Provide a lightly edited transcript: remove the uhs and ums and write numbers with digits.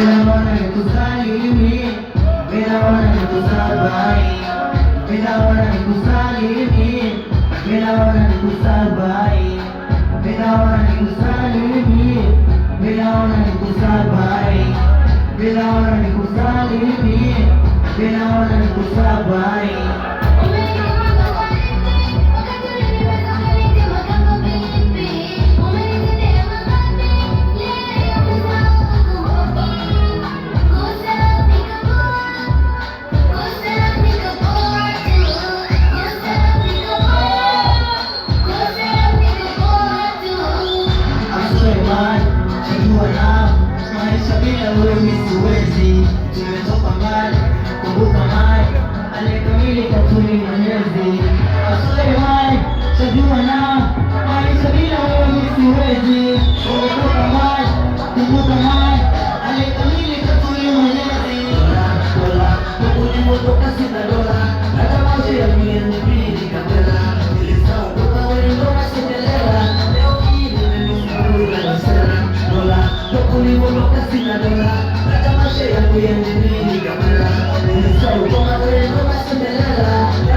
nikusalimie, naona nikusabai, naona nikusalimie, naona nikusabai, naona nikusalimie, naona nikusabai, naona nikusalimie, naona nikusabai. Maisha bila wewe siwezi, tumetoka mbali, kumbuka mai aliyekamili katuni Mwenyezi. Asante mai, chajua na maisha bila wewe siwezi, tumetoka mbali, kumbuka mai aliyekamili katuni Mwenyezi. Dola, kukuni moto kasi na dola, hata maisha ya milioni mbili kabela, nilisahau kuka wendo masendelea, leo hii nimemshukuru na sera. Dola, kukuni moto kasi na dola, hata maisha ya milioni mbili kabela, nilisahau kuka wendo masendelea.